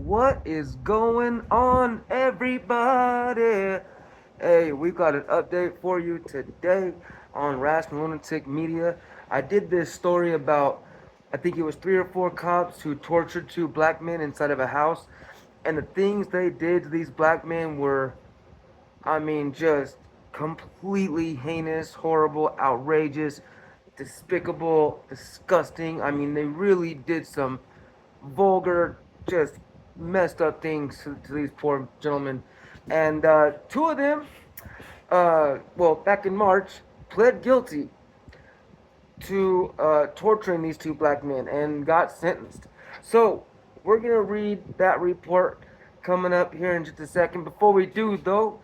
What is going on, everybody? Hey, we've got an update for you today on Rational Lunatic Media. I did this story about, I think it was three or four cops who tortured two black men inside of a house. And the things they did to these black men were, just completely heinous, horrible, outrageous, despicable, disgusting. They really did some vulgar, just messed up things to these poor gentlemen. And two of them, back in March, pled guilty to torturing these two black men and got sentenced. So we're going to read that report coming up here in just a second. Before we do, though,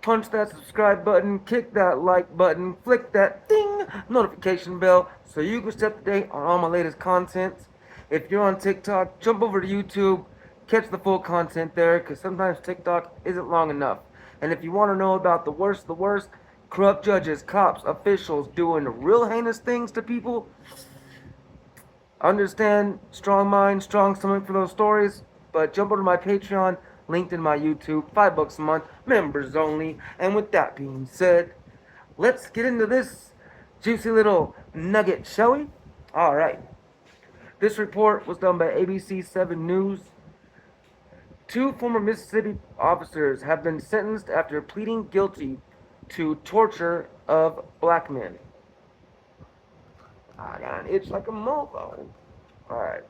punch that subscribe button, kick that like button, flick that ding notification bell so you can stay up to date on all my latest content. If you're on TikTok, jump over to YouTube, catch the full content there, because sometimes TikTok isn't long enough. And if you want to know about the worst, corrupt judges, cops, officials doing real heinous things to people, understand strong mind, strong stomach for those stories, but jump over to my Patreon, linked in my YouTube, $5 a month, members only. And with that being said, let's get into this juicy little nugget, shall we? All right. This report was done by ABC 7 News. Two former Mississippi officers have been sentenced after pleading guilty to torture of black men. I got an itch like a mofo. All right.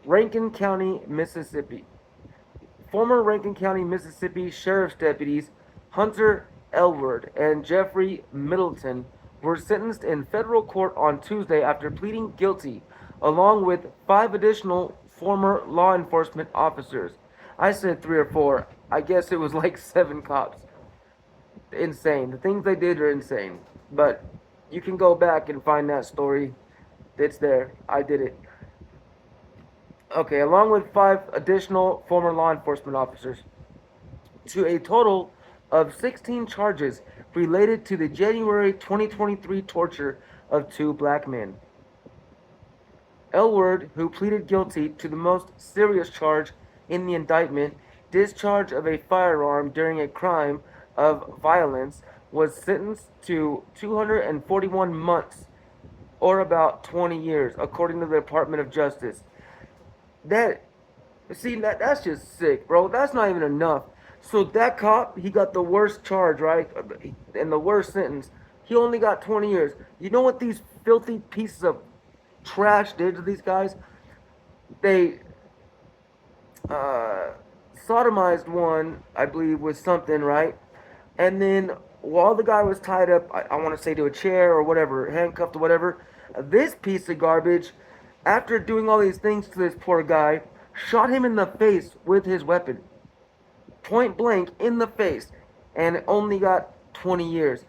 Rankin County, Mississippi. Former Rankin County, Mississippi Sheriff's deputies Hunter Elward and Jeffrey Middleton were sentenced in federal court on Tuesday after pleading guilty, along with five additional former law enforcement officers. I said three or four. I guess it was like seven cops. Insane. The things they did are insane. But you can go back and find that story. It's there. I did it. Okay, along with five additional former law enforcement officers, to a total of 16 charges related to the January 2023 torture of two black men. Elward, who pleaded guilty to the most serious charge in the indictment, discharge of a firearm during a crime of violence, was sentenced to 241 months, or about 20 years, according to the Department of Justice. That's just sick, bro. That's not even enough. So that cop, he got the worst charge, right? And the worst sentence. He only got 20 years. You know what these filthy pieces of trash did to these guys? They uh, sodomized one, I believe, with something, right? And then while the guy was tied up, I want to say to a chair or whatever, handcuffed or whatever, this piece of garbage, after doing all these things to this poor guy, shot him in the face with his weapon. Point blank in the face. And only got 20 years.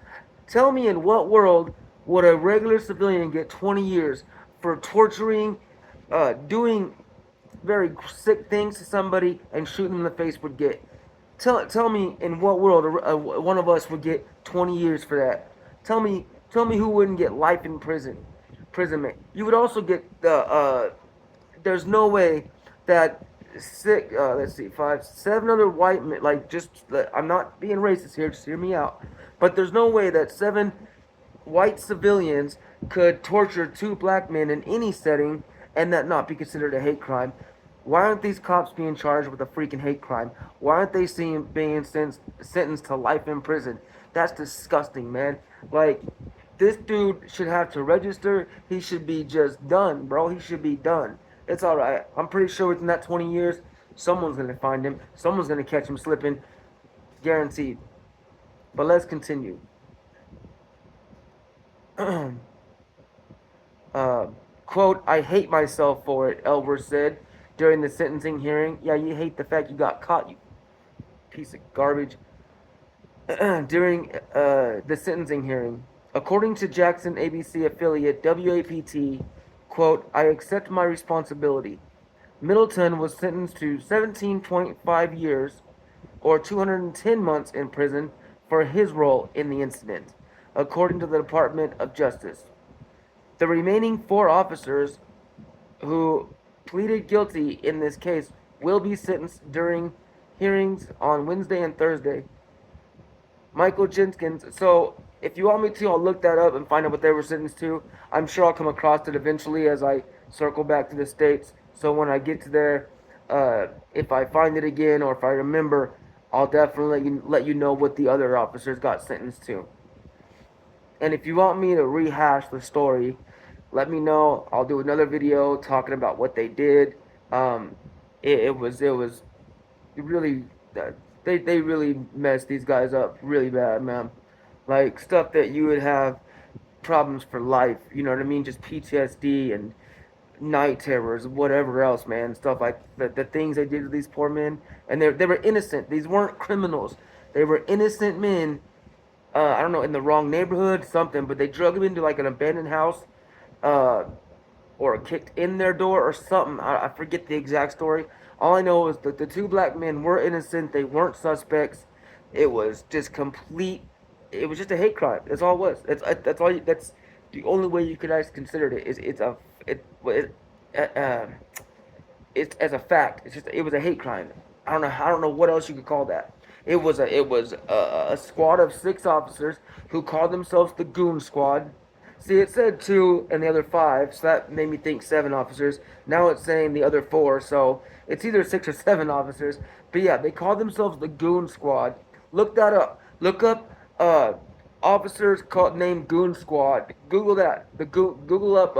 Tell me, in what world would a regular civilian get 20 years for torturing, doing very sick things to somebody, and shooting them in the face would get? Tell me, in what world one of us would get 20 years for that? Tell me who wouldn't get life in imprisonment. You would also get the. There's no way that six. Let's see, five, seven other white men. Like, just I'm not being racist here. Just hear me out. But there's no way that seven white civilians could torture two black men in any setting and that not be considered a hate crime. Why aren't these cops being charged with a freaking hate crime? Why aren't they being sentenced to life in prison? That's disgusting, man. Like, this dude should have to register. He should be just done, bro. He should be done. It's all right. I'm pretty sure within that 20 years, someone's going to find him. Someone's going to catch him slipping. Guaranteed. But let's continue. Quote, I hate myself for it, Elver said during the sentencing hearing. Yeah, you hate the fact you got caught, you piece of garbage. During the sentencing hearing. According to Jackson ABC affiliate WAPT, quote, I accept my responsibility. Middleton was sentenced to 17.5 years or 210 months in prison for his role in the incident, according to the Department of Justice. The remaining four officers who pleaded guilty in this case will be sentenced during hearings on Wednesday and Thursday. Michael Jenkins. So if you want me to, I'll look that up and find out what they were sentenced to. I'm sure I'll come across it eventually as I circle back to the states. So when I get to there, if I find it again or if I remember, I'll definitely let you know what the other officers got sentenced to. And if you want me to rehash the story, let me know. I'll do another video talking about what they did. Um, it was really they really messed these guys up really bad, man. Like stuff that you would have problems for life. You know what I mean? Just PTSD and night terrors, whatever else, man. Stuff like the things they did to these poor men, and they were innocent. These weren't criminals. They were innocent men. I don't know, in the wrong neighborhood, something, but they drug them into like an abandoned house. Uh, or kicked in their door or something. I forget the exact story. All I know is that the two black men were innocent. They weren't suspects. It was just complete. It was just a hate crime. That's all it was. That's all. That's the only way you could actually consider it. Is uh, it's as a fact. It's just it was a hate crime. I don't know what else you could call that. It was a squad of 6 officers who called themselves the Goon Squad. See, it said 2 and the other 5, so that made me think 7 officers. Now it's saying the other 4, so it's either 6 or 7 officers. But yeah, they called themselves the Goon Squad. Look that up. Look up officers called named Goon Squad. Google that. Google up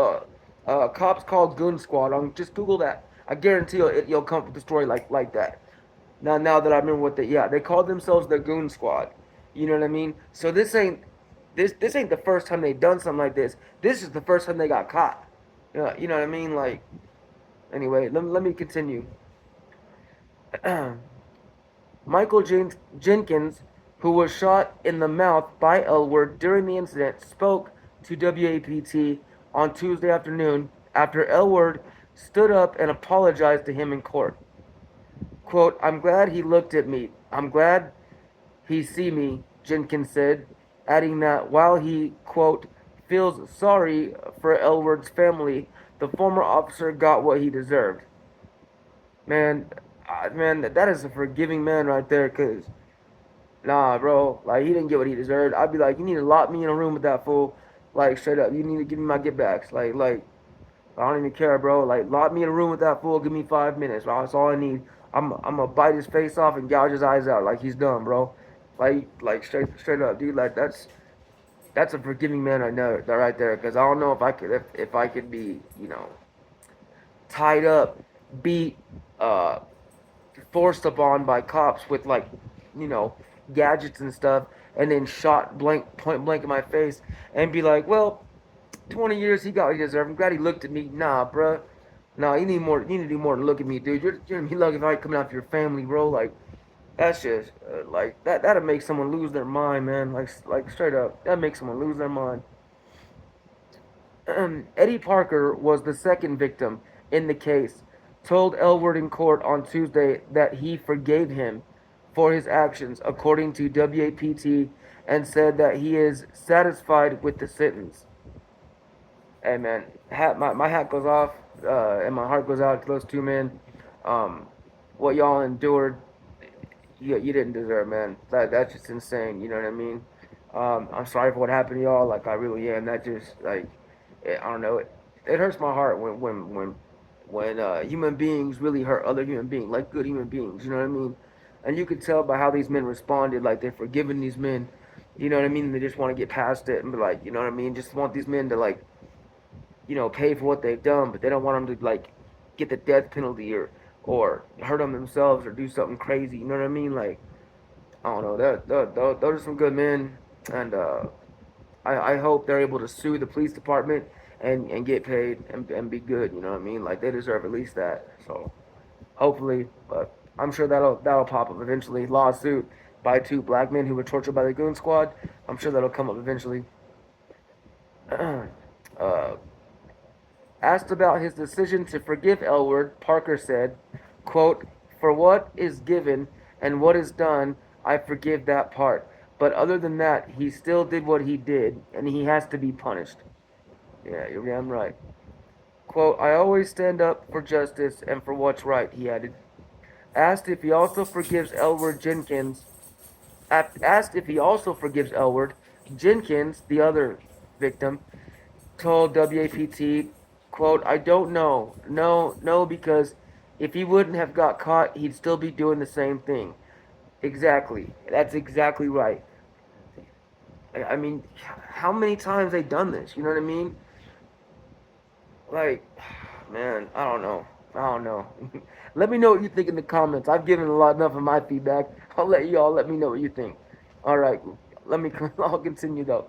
cops called Goon Squad. Just Google that. I guarantee you'll come up with a story like that. Now that I remember what they called themselves the Goon Squad. You know what I mean? So this ain't the first time they done something like this. This is the first time they got caught. You know what I mean? Like anyway, let me continue. Michael Jenkins, who was shot in the mouth by Elward during the incident, spoke to WAPT on Tuesday afternoon after Elward stood up and apologized to him in court. Quote, I'm glad he looked at me. I'm glad he see me, Jenkins said, adding that while he, quote, feels sorry for Elward's family, the former officer got what he deserved. Man, man, that is a forgiving man right there, because, nah, bro, like, he didn't get what he deserved. I'd be like, you need to lock me in a room with that fool, like, straight up, you need to give me my get backs, like, I don't even care, bro. Like, lock me in a room with that fool. Give me 5 minutes, bro. That's all I need. I'm gonna bite his face off and gouge his eyes out like he's done, bro. Like straight up, dude. Like that's a forgiving man right there, right there. Because I don't know if I could be, tied up, beat, uh, forced upon by cops with like, you know, gadgets and stuff, and then shot point blank in my face, and be like, well, 20 years, he got what he deserved. I'm glad he looked at me. Nah, bruh. Nah, you need more. You need to do more than look at me, dude. You're gonna be lucky if I ain't coming after your family, bro. Like, that's just like that. That'll make someone lose their mind, man. Like straight up, that makes someone lose their mind. Eddie Parker was the second victim in the case. Told Elward in court on Tuesday that he forgave him for his actions, according to WAPT, and said that he is satisfied with the sentence. Hey man, my hat goes off, and my heart goes out to those 2 men. Um, what y'all endured, you didn't deserve, man. That's just insane. You know what I mean? I'm sorry for what happened to y'all. Like I really am. That just I don't know. It hurts my heart when human beings really hurt other human beings, like good human beings. You know what I mean? And you could tell by how these men responded, like they're forgiving these men. You know what I mean? They just want to get past it and be like, you know what I mean? Just want these men to like pay for what they've done, but they don't want them to like get the death penalty or hurt them themselves or do something crazy. You know what I mean? Like I don't know. Those are some good men, and I hope they're able to sue the police department and get paid and be good. You know what I mean? Like they deserve at least that. So hopefully, but I'm sure that'll pop up eventually. Lawsuit by 2 black men who were tortured by the Goon Squad. I'm sure that'll come up eventually. uh, Asked about his decision to forgive Elward, Parker said, quote, for what is given and what is done, I forgive that part. But other than that, he still did what he did, and he has to be punished. Yeah, you're damn right. Quote, I always stand up for justice and for what's right, he added. Asked if he also forgives Elward Jenkins, asked if he also forgives Elward, Jenkins, the other victim, told WAPT, quote, I don't know. No, because if he wouldn't have got caught, he'd still be doing the same thing. Exactly. That's exactly right. I mean, how many times they done this? You know what I mean? Like, man, I don't know. I don't know. Let me know what you think in the comments. I've given a lot enough of my feedback. I'll let y'all let me know what you think. All right, let me. I'll continue though.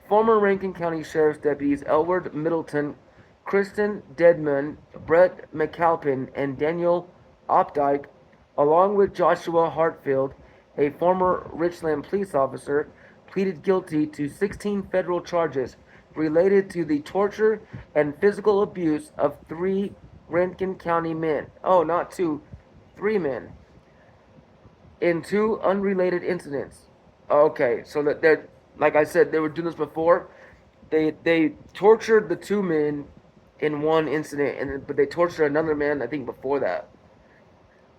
Former Rankin County Sheriff's deputies Elward Middleton, Kristen Dedman, Brett McAlpin, and Daniel Opdyke, along with Joshua Hartfield, a former Richland police officer, pleaded guilty to 16 federal charges related to the torture and physical abuse of three Rankin County men. Oh, not two, three men in two unrelated incidents. Okay, so that they're like I said, they were doing this before. They tortured the two men in one incident, and but they tortured another man I think before that,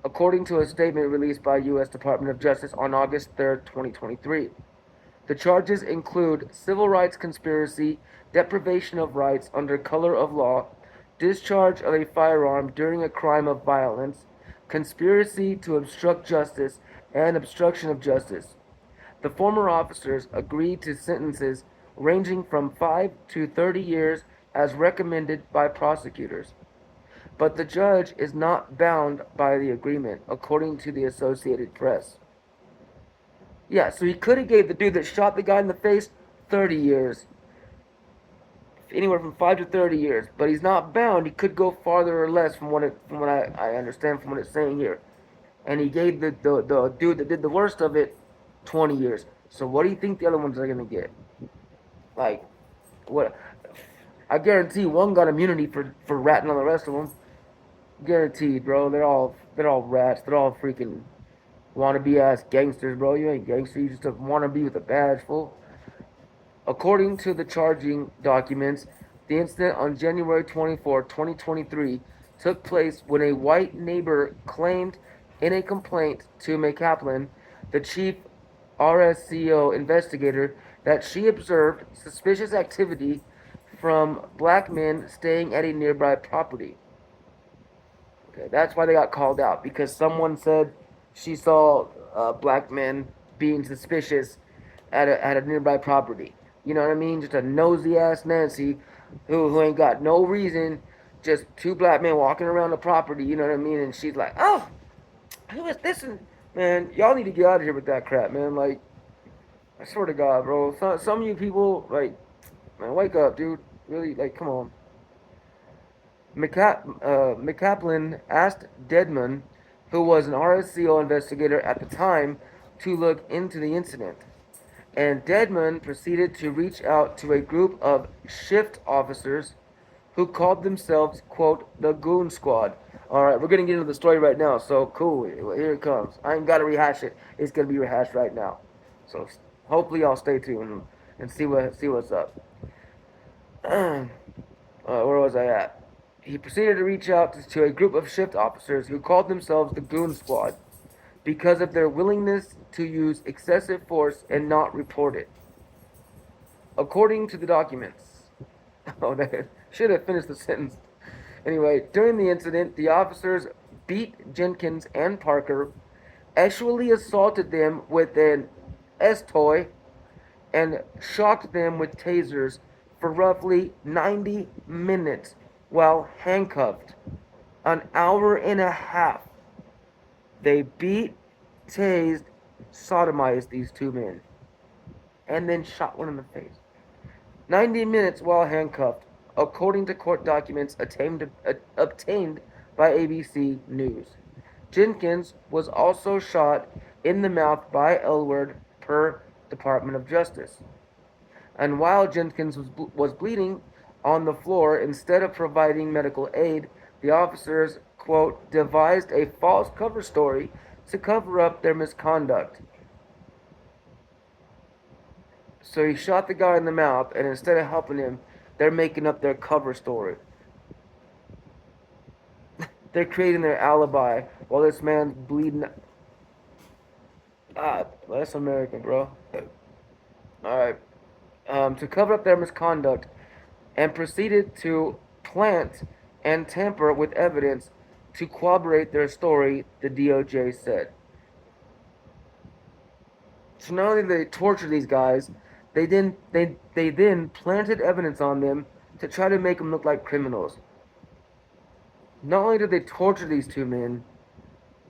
according to a statement released by U.S. Department of Justice on August 3rd, 2023. The charges include civil rights conspiracy, deprivation of rights under color of law, discharge of a firearm during a crime of violence, conspiracy to obstruct justice, and obstruction of justice. The former officers agreed to sentences ranging from 5 to 30 years as recommended by prosecutors. But the judge is not bound by the agreement, according to the Associated Press. Yeah, so he could have gave the dude that shot the guy in the face 30 years, anywhere from 5 to 30 years, but he's not bound. He could go farther or less from what I understand from what it's saying here. And he gave the dude that did the worst of it 20 years. So what do you think the other ones are going to get? Like, what? I guarantee one got immunity for ratting on the rest of them. Guaranteed, bro. They're all rats. They're all freaking wannabe ass gangsters, bro. You ain't gangster. You just a wannabe with a badge full. According to the charging documents, the incident on January 24, 2023 took place when a white neighbor claimed in a complaint to McCaplin, the chief RSCO investigator, that she observed suspicious activity from black men staying at a nearby property. Okay, that's why they got called out, because someone said she saw black men being suspicious at a nearby property. You know what I mean? Just a nosy ass Nancy who ain't got no reason, just two black men walking around the property, you know what I mean? And she's like, oh, who is this? And man, y'all need to get out of here with that crap, man. Like, I swear to God, bro. Some of you people, like, man, wake up, dude. Really, like, come on. McCaplin asked Dedman, who was an RSCO investigator at the time, to look into the incident. And Dedman proceeded to reach out to a group of shift officers who called themselves, quote, the Goon Squad. All right, we're going to get into the story right now. So, cool. Here it comes. I ain't got to rehash it. It's going to be rehashed right now. So, hopefully, y'all stay tuned and see what's up. Where was I at? He proceeded to reach out to a group of shift officers who called themselves the Goon Squad because of their willingness to use excessive force and not report it. According to the documents. Oh, they should have finished the sentence. Anyway, during the incident, the officers beat Jenkins and Parker, actually assaulted them with an S-toy, and shocked them with tasers for roughly 90 minutes while handcuffed. An hour and a half. They beat, tased, sodomized these two men, and then shot one in the face. 90 minutes while handcuffed, according to court documents obtained by ABC News. Jenkins was also shot in the mouth by Elward, per Department of Justice. And while Jenkins was bleeding on the floor, instead of providing medical aid, the officers, quote, devised a false cover story to cover up their misconduct. So he shot the guy in the mouth, and instead of helping him, they're making up their cover story. They're creating their alibi while this man's bleeding. Ah, that's America, bro. All right. To cover up their misconduct and proceeded to plant and tamper with evidence to corroborate their story, the DOJ said. So not only did they torture these guys, they then planted evidence on them to try to make them look like criminals. Not only did they torture these two men,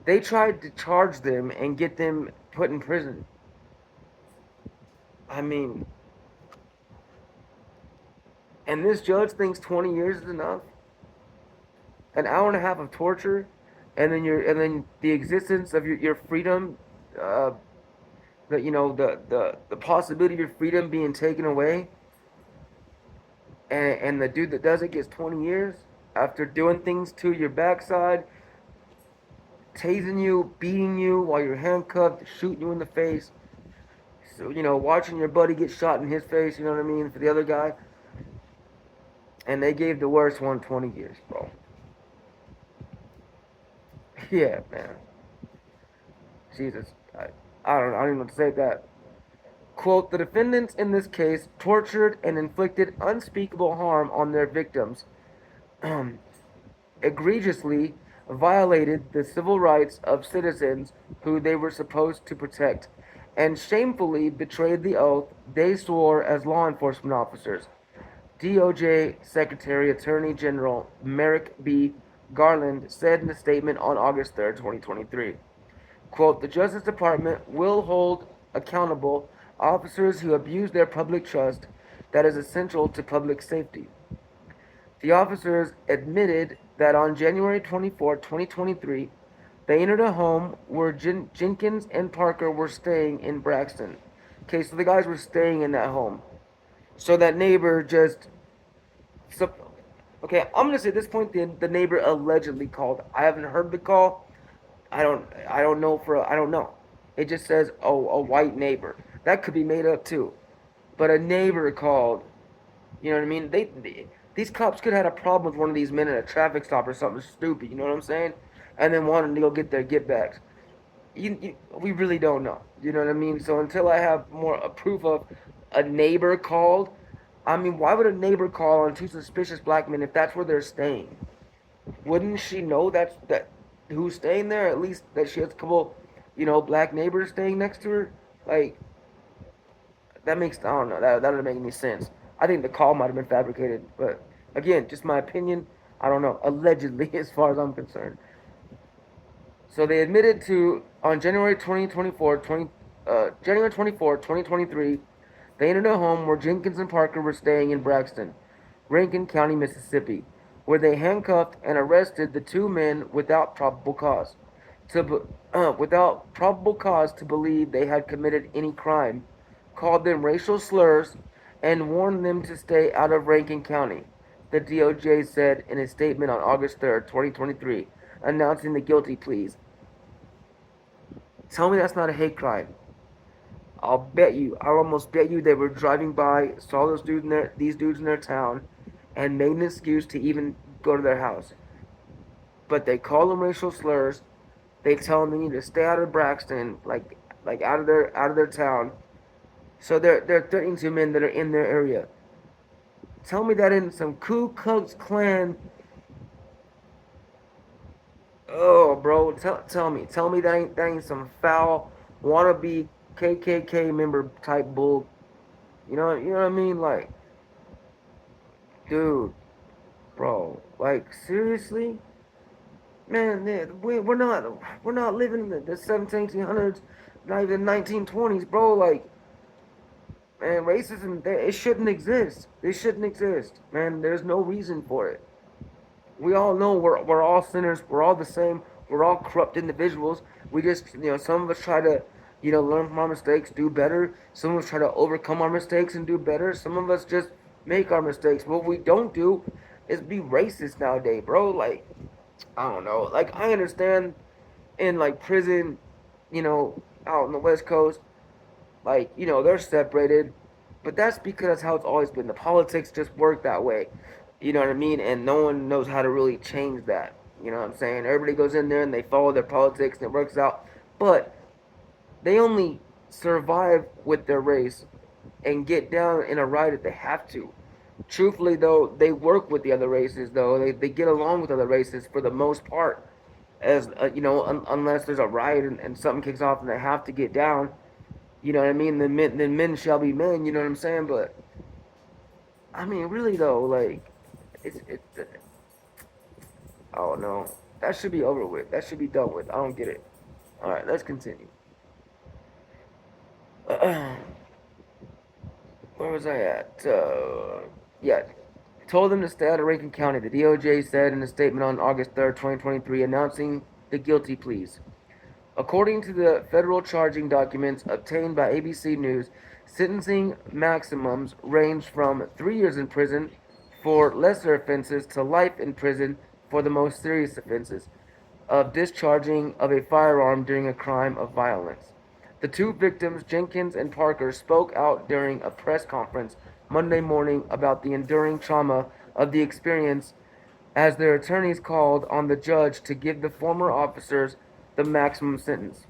they tried to charge them and get them put in prison. I mean, and this judge thinks 20 years is enough. An hour and a half of torture, and then the existence of your freedom, uh, the possibility of your freedom being taken away, and the dude that does it gets 20 years after doing things to your backside, tasing you, beating you while you're handcuffed, shooting you in the face. So, watching your buddy get shot in his face, you know what I mean, for the other guy. And they gave the worst one 20 years, bro. Yeah, man. Jesus. I don't even know what to say that. Quote, the defendants in this case tortured and inflicted unspeakable harm on their victims, egregiously violated the civil rights of citizens who they were supposed to protect, and shamefully betrayed the oath they swore as law enforcement officers. DOJ Secretary Attorney General Merrick B. Garland said in a statement on August 3rd, 2023. Quote, the Justice Department will hold accountable officers who abuse their public trust that is essential to public safety. The officers admitted that on January 24, 2023, they entered a home where Jenkins and Parker were staying in Braxton. Okay, so the guys were staying in that home. So that neighbor just. So, okay, I'm gonna say at this point the neighbor allegedly called. I haven't heard the call. I don't know I don't know. It just says, oh, a white neighbor. That could be made up too. But a neighbor called. You know what I mean? These cops could have had a problem with one of these men at a traffic stop or something stupid. You know what I'm saying? And then wanted to go get their get backs. We really don't know. You know what I mean? So until I have more proof of a neighbor called, I mean, why would a neighbor call on two suspicious black men if that's where they're staying? Wouldn't she know that who's staying there? At least that she has a couple, black neighbors staying next to her. Like that makes, I don't know, that doesn't make any sense. I think the call might have been fabricated, but again, just my opinion. I don't know. Allegedly, as far as I'm concerned. So they admitted to on January 24, 2023, they entered a home where Jenkins and Parker were staying in Braxton, Rankin County, Mississippi, where they handcuffed and arrested the two men without probable cause to believe they had committed any crime, called them racial slurs, and warned them to stay out of Rankin County, the DOJ said in a statement on August 3rd, 2023, announcing the guilty pleas. Tell me that's not a hate crime. I'll almost bet you they were driving by, saw these dudes in their town, and made an excuse to even go to their house. But they call them racial slurs. They tell them they need to stay out of Braxton, like out of their town. So they're threatening two men that are in their area. Tell me that in some Ku Klux Klan. Oh, bro, tell me that ain't some foul wannabe KKK member type bull. You know what I mean? Like, dude, bro, like seriously, man, we're not living in the 1700s, not even 1920s, bro. Like, man, racism, it shouldn't exist. It shouldn't exist, man. There's no reason for it. We all know we're all sinners. We're all the same. We're all corrupt individuals. We just, some of us try to, learn from our mistakes, do better. Some of us try to overcome our mistakes and do better. Some of us just make our mistakes. What we don't do is be racist nowadays, bro. Like, I don't know. Like, I understand in, like, prison, out on the West Coast, like, they're separated. But that's because that's how it's always been. The politics just work that way. You know what I mean? And no one knows how to really change that. You know what I'm saying? Everybody goes in there and they follow their politics and it works out. But they only survive with their race and get down in a ride if they have to. Truthfully, though, they work with the other races, though. They get along with other races for the most part. As unless there's a riot and something kicks off and they have to get down, you know what I mean? Then men shall be men, you know what I'm saying? But I mean, really though, like it's oh no, that should be over with. That should be done with. I don't get it. All right, let's continue. Where was I at? Yeah, told them to stay out of Rankin County. The DOJ said in a statement on August 3rd, 2023, announcing the guilty pleas. According to the federal charging documents obtained by ABC News, sentencing maximums range from 3 years in prison for lesser offenses to life in prison for the most serious offenses of discharging of a firearm during a crime of violence. The two victims, Jenkins and Parker, spoke out during a press conference Monday morning about the enduring trauma of the experience as their attorneys called on the judge to give the former officers the maximum sentence.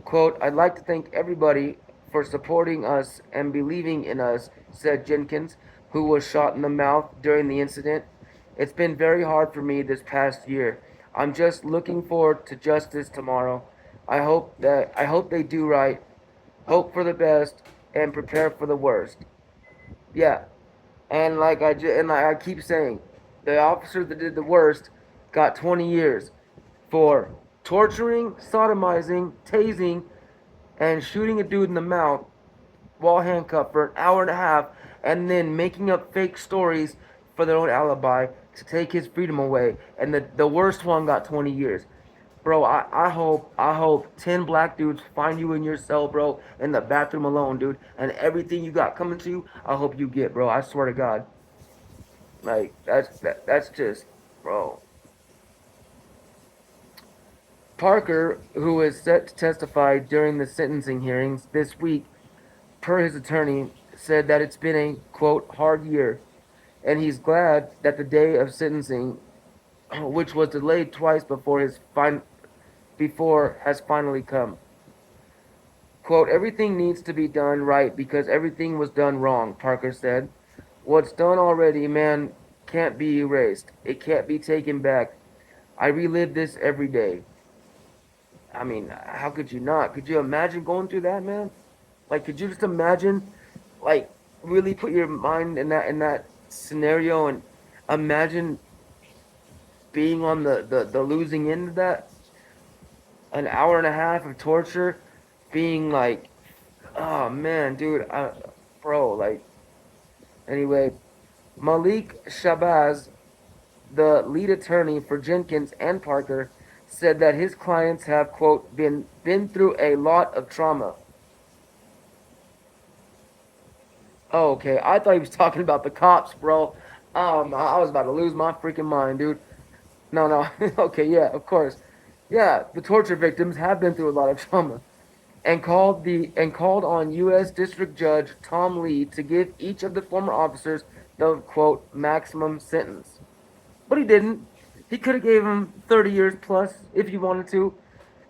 Quote, I'd like to thank everybody for supporting us and believing in us, said Jenkins, who was shot in the mouth during the incident. It's been very hard for me this past year. I'm just looking forward to justice tomorrow. I hope they do right, hope for the best, and prepare for the worst. Yeah, and like I keep saying, the officer that did the worst got 20 years for torturing, sodomizing, tasing, and shooting a dude in the mouth while handcuffed for an hour and a half, and then making up fake stories for their own alibi to take his freedom away. And the worst one got 20 years. Bro, I hope 10 black dudes find you in your cell, bro, in the bathroom alone, dude, and everything you got coming to you, I hope you get, bro. I swear to God. Like that's just, bro. Parker, who is set to testify during the sentencing hearings this week, per his attorney, said that it's been a quote hard year, and he's glad that the day of sentencing, which was delayed twice before has finally come. Quote, everything needs to be done right because everything was done wrong, Parker said. What's done already, man, can't be erased. It can't be taken back. I relive this every day. I mean, how could you not? Could you imagine going through that, man? Like, could you just imagine, like, really put your mind in that scenario and imagine being on the losing end of that? An hour and a half of torture, being like, oh man, dude, bro, like, anyway, Malik Shabazz, the lead attorney for Jenkins and Parker, said that his clients have quote been through a lot of trauma. Oh, okay. I thought he was talking about the cops, bro. I was about to lose my freaking mind, dude. No, no. Okay, yeah, of course. Yeah, the torture victims have been through a lot of trauma, and called on U.S. District Judge Tom Lee to give each of the former officers the quote maximum sentence. But he didn't. He could have gave him 30 years plus if he wanted to.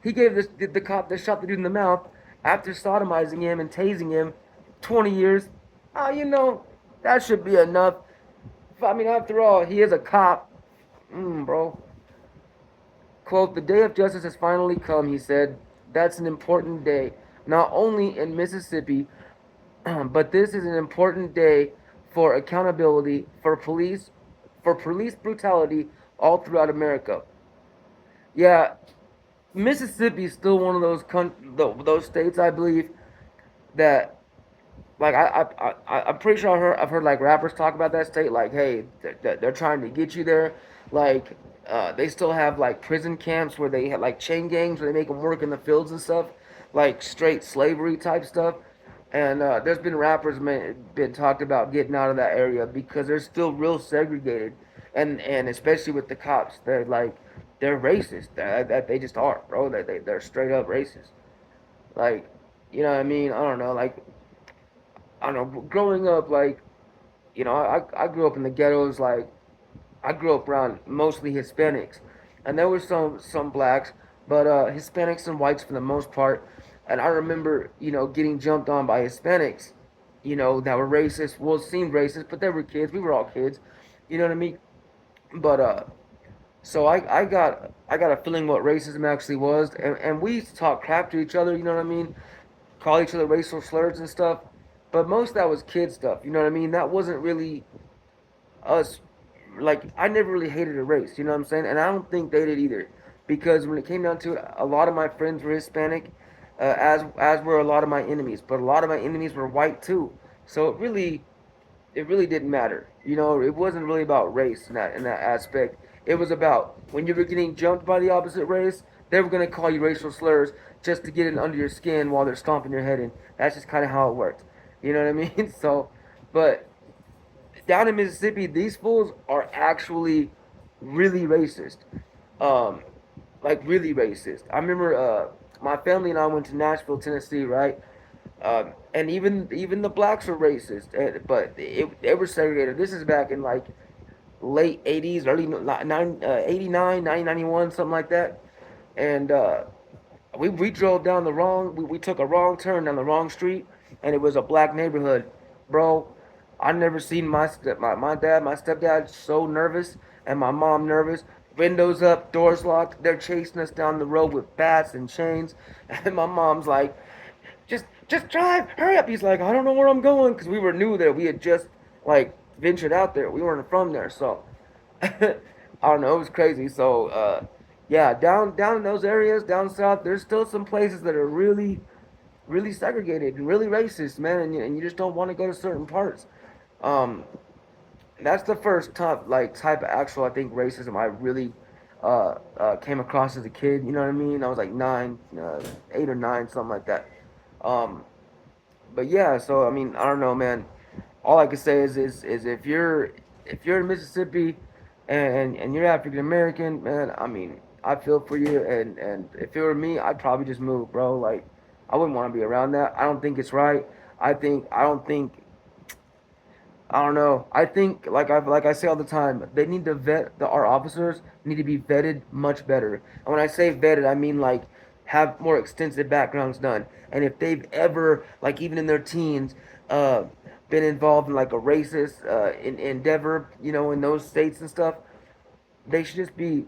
He gave the cop that shot the dude in the mouth after sodomizing him and tasing him 20 years. That should be enough. I mean, after all, he is a cop. Bro. Quote, the day of justice has finally come, he said. That's an important day, not only in Mississippi, but this is an important day for accountability for police brutality all throughout America. Yeah, Mississippi is still one of those states, I believe, that like I'm pretty sure I've heard like rappers talk about that state, like, hey, they're trying to get you there. Like, they still have like prison camps where they have like chain gangs where they make them work in the fields and stuff, like straight slavery type stuff. And there's been rappers been talked about getting out of that area because they're still real segregated, and especially with the cops, they're racist. That they just are, bro. They're straight up racist. Like, you know what I mean? I don't know. Like, I don't know. Growing up, like, I grew up in the ghettos. Like, I grew up around mostly Hispanics, and there were some blacks, but Hispanics and whites for the most part. And I remember, getting jumped on by Hispanics, that were racist. Well, seemed racist, but they were kids. We were all kids, you know what I mean? But so I got a feeling what racism actually was, and we used to talk crap to each other, you know what I mean? Call each other racial slurs and stuff. But most of that was kid stuff, you know what I mean? That wasn't really us. Like, I never really hated a race, you know what I'm saying? And I don't think they did either, because when it came down to it, a lot of my friends were Hispanic, as were a lot of my enemies. But a lot of my enemies were white too, so it really didn't matter. It wasn't really about race in that aspect. It was about when you were getting jumped by the opposite race, they were gonna call you racial slurs just to get it under your skin while they're stomping your head in. That's just kind of how it worked. You know what I mean? So, but down in Mississippi, these fools are actually really racist. Um, like really racist. I remember my family and I went to Nashville, Tennessee, right? And even the blacks were racist, but they were segregated. This is back in like late '80s, early 89, 1991, something like that. And we drove down we took a wrong turn down the wrong street, and it was a black neighborhood, bro. I never seen my dad, my stepdad so nervous, and my mom nervous. Windows up, doors locked. They're chasing us down the road with bats and chains, and my mom's like, just drive, hurry up. He's like, I don't know where I'm going, because we were new there. We had just like ventured out there. We weren't from there, so I don't know. It was crazy. So yeah, down in those areas down south, there's still some places that are really really segregated and really racist, man, and you just don't want to go to certain parts. Um, that's the first type of actual, I think, racism I really came across as a kid. You know what I mean? I was like 9, 8 or 9, something like that. Um, but yeah, so I mean, I don't know, man. All I can say is if you're in Mississippi and you're African American, man, I mean, I feel for you. And if it were me, I'd probably just move, bro. Like, I wouldn't want to be around that. I don't think it's right. I don't think I don't know. I think, like I say all the time, they need to our officers need to be vetted much better. And when I say vetted, I mean like have more extensive backgrounds done. And if they've ever, like even in their teens, uh, been involved in like a racist endeavor, in those states and stuff, they should just be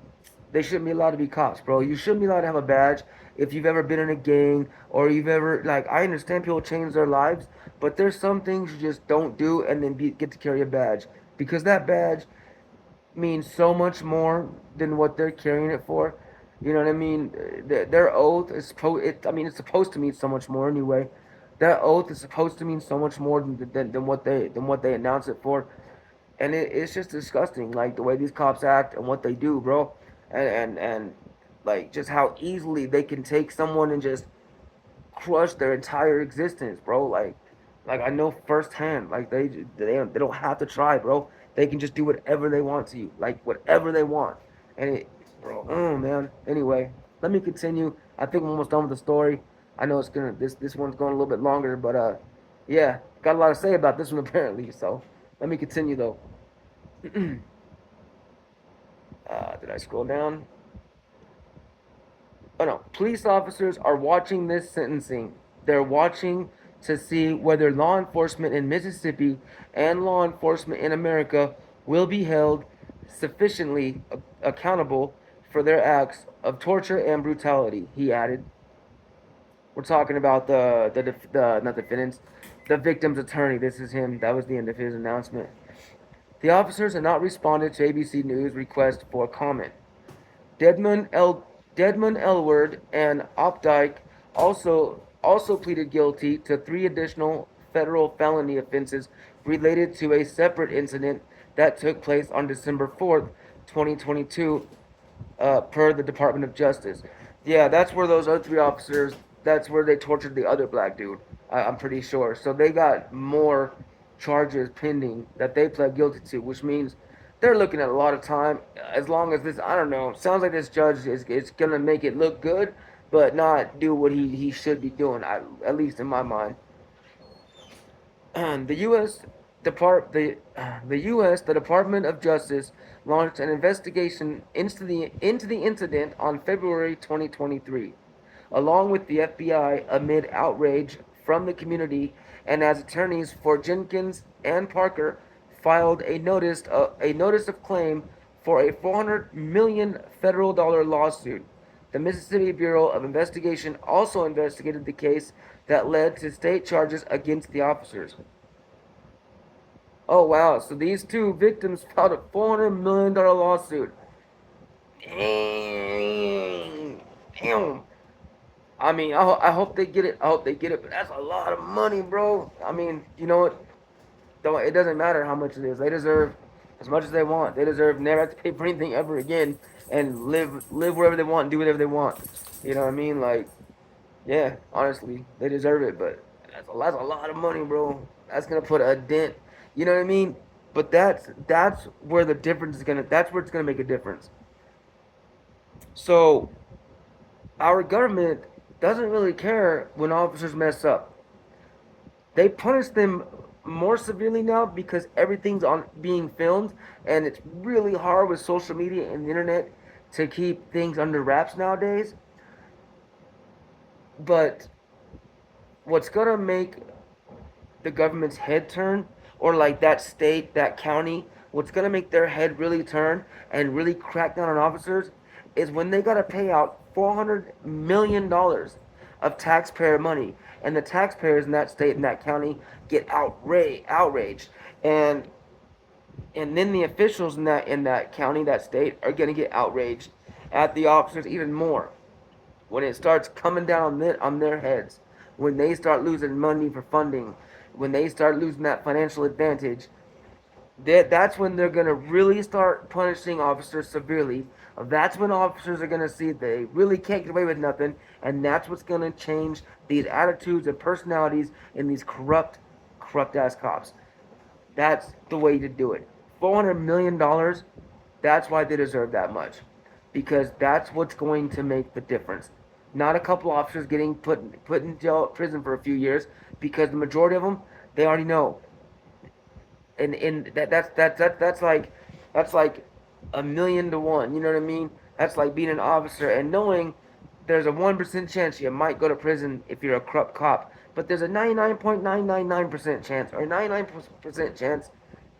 they shouldn't be allowed to be cops, bro. You shouldn't be allowed to have a badge if you've ever been in a gang or you've ever, like, I understand people change their lives, but there's some things you just don't do and then get to carry a badge, because that badge means so much more than what they're carrying it for. You know what I mean? Their oath is I mean, it's supposed to mean so much more anyway. That oath is supposed to mean so much more than what they announce it for. And it's just disgusting, like the way these cops act and what they do, bro. And like just how easily they can take someone and just crush their entire existence, bro. Like I know firsthand. Like they don't have to try, bro. They can just do whatever they want to you, like whatever they want. And bro, oh man. Anyway, let me continue. I think I'm almost done with the story. I know this one's going a little bit longer, but yeah, got a lot to say about this one apparently. So let me continue though. Did I scroll down? Oh no, police officers are watching this sentencing. They're watching to see whether law enforcement in Mississippi and law enforcement in America will be held sufficiently accountable for their acts of torture and brutality. He added, "We're talking about the not defendants, the victim's attorney. This is him. That was the end of his announcement. The officers have not responded to ABC News' request for comment. Deadman L. Deadman Elward and Opdyke also pleaded guilty to 3 additional federal felony offenses related to a separate incident that took place on December 4th, 2022, per the Department of Justice. Yeah, that's where those other 3 officers. That's where they tortured the other black dude. I'm pretty sure. So they got more charges pending that they pled guilty to, which means they're looking at a lot of time. As long as this, I don't know. Sounds like this judge is gonna make it look good, but not do what he should be doing. At least in my mind. The U.S. The U.S. the Department of Justice launched an investigation into the incident on February 2023, along with the FBI amid outrage from the community, and as attorneys for Jenkins and Parker filed a notice of claim for a 400 million federal dollar lawsuit. The Mississippi Bureau of Investigation also investigated the case that led to state charges against the officers. Oh wow! So these two victims filed a $400 million lawsuit. Dang, damn. I mean, I hope they get it. I hope they get it. But that's a lot of money, bro. I mean, you know what? Don't, it doesn't matter how much it is. They deserve as much as they want. They deserve never have to pay for anything ever again and live wherever they want, and do whatever they want. You know what I mean? Like, yeah, honestly, they deserve it. But that's a lot of money, bro. That's gonna put a dent. You know what I mean? But that's where the difference is gonna. That's where it's gonna make a difference. So our government doesn't really care when officers mess up. They punish them more severely now because everything's on being filmed, and it's really hard with social media and the internet to keep things under wraps nowadays. But what's gonna make the government's head turn, or like that state, that county, what's gonna make their head really turn and really crack down on officers is when they gotta pay out $400 million of taxpayer money, and the taxpayers in that state and that county get outraged, and then the officials in that county, that state, are gonna get outraged at the officers even more when it starts coming down on their heads, when they start losing money for funding, when they start losing that financial advantage, that's when they're going to really start punishing officers severely. That's when officers are going to see they really can't get away with nothing, and that's what's going to change these attitudes and personalities in these corrupt ass cops. That's the way to do it. $400 million. That's why they deserve that much, because that's what's going to make the difference. Not a couple officers getting put in jail, prison for a few years, because the majority of them, they already know. And that's like a million to one. You know what I mean? That's like being an officer and knowing there's a 1% chance you might go to prison if you're a corrupt cop, but there's a 99.999% chance, or 99% chance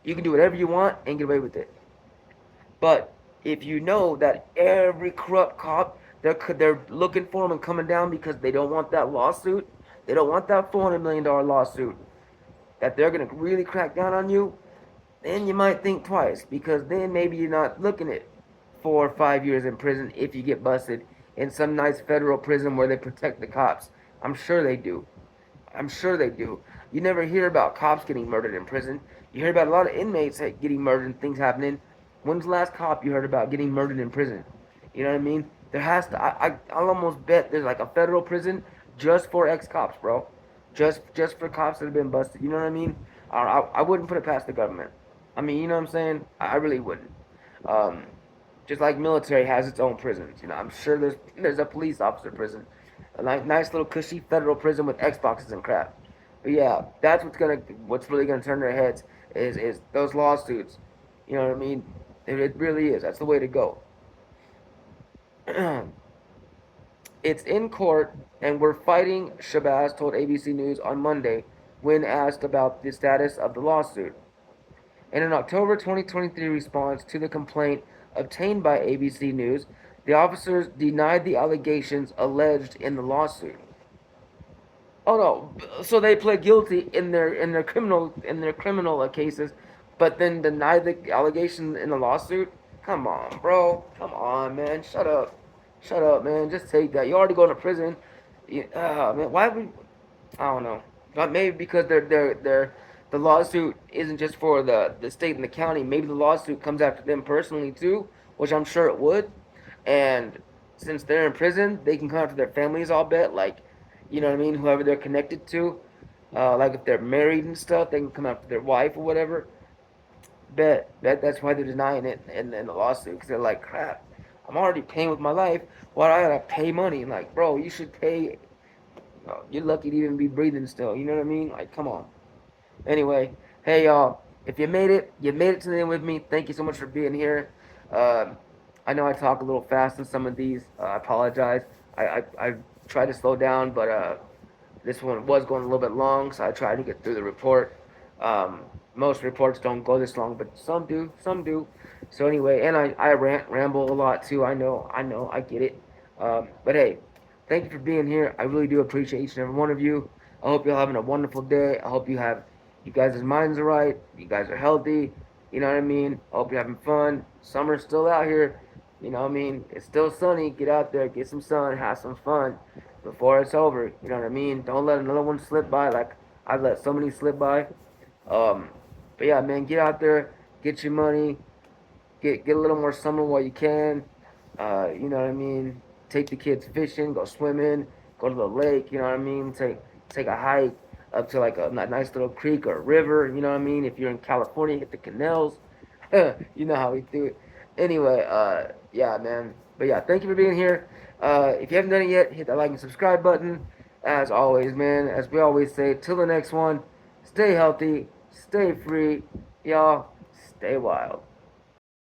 you can do whatever you want and get away with it. But if you know that every corrupt cop, they're looking for them and coming down because they don't want that lawsuit, they don't want that $400 million lawsuit, that they're gonna really crack down on you, then you might think twice, because then maybe you're not looking at 4 or 5 years in prison if you get busted in some nice federal prison where they protect the cops. I'm sure they do. I'm sure they do. You never hear about cops getting murdered in prison. You hear about a lot of inmates getting murdered and things happening. When's the last cop you heard about getting murdered in prison? You know what I mean? There has to. I'll almost bet there's like a federal prison just for ex cops, bro. Just for cops that have been busted. You know what I mean? I wouldn't put it past the government. I mean, you know what I'm saying? I really wouldn't. Um, just like military has its own prisons. You know, I'm sure there's a police officer prison, a nice little cushy federal prison with Xboxes and crap. But yeah, that's what's really gonna turn their heads is those lawsuits. You know what I mean? It really is. That's the way to go. It's in court, and we're fighting, Shabazz told ABC News on Monday when asked about the status of the lawsuit. In an October 2023 response to the complaint obtained by ABC News, the officers denied the allegations alleged in the lawsuit. Oh no! So they pled guilty in their criminal cases, but then deny the allegation in the lawsuit. Come on, bro. Come on, man. Shut up, man. Just take that. You already going to prison. Man. Why would I don't know? But maybe because the lawsuit isn't just for the state and the county. Maybe the lawsuit comes after them personally too, which I'm sure it would. And since they're in prison, they can come after their families. I'll bet, like, you know what I mean, whoever they're connected to. Like if they're married and stuff, they can come after their wife or whatever. Bet that's why they're denying it in the lawsuit, because they're like, crap, I'm already paying with my life. Why do I gotta pay money? Like, bro, you should pay. You're lucky to even be breathing still. You know what I mean? Like, come on. Anyway, Hey y'all, if you made it to the end with me. Thank you so much for being here. Um, I know I talk a little fast in some of these. I apologize. I tried to slow down, but this one was going a little bit long, so I tried to get through the report. Um, Most reports don't go this long, but some do. Some do. So anyway, and I ramble a lot too. I get it. But hey, thank you for being here. I really do appreciate each and every one of you. I hope you're having a wonderful day. I hope you guys' minds are right. You guys are healthy. You know what I mean? I hope you're having fun. Summer's still out here. You know what I mean? It's still sunny. Get out there, get some sun, have some fun before it's over. You know what I mean? Don't let another one slip by like I've let so many slip by. Um, but yeah, man, get out there, get your money, get a little more summer while you can. You know what I mean? Take the kids fishing, go swimming, go to the lake. You know what I mean? Take a hike up to like a nice little creek or a river. You know what I mean? If you're in California, hit the canals. You know how we do it. Anyway, yeah, man. But yeah, thank you for being here. If you haven't done it yet, hit that like and subscribe button. As always, man, as we always say, till the next one, stay healthy, stay free, y'all, stay wild.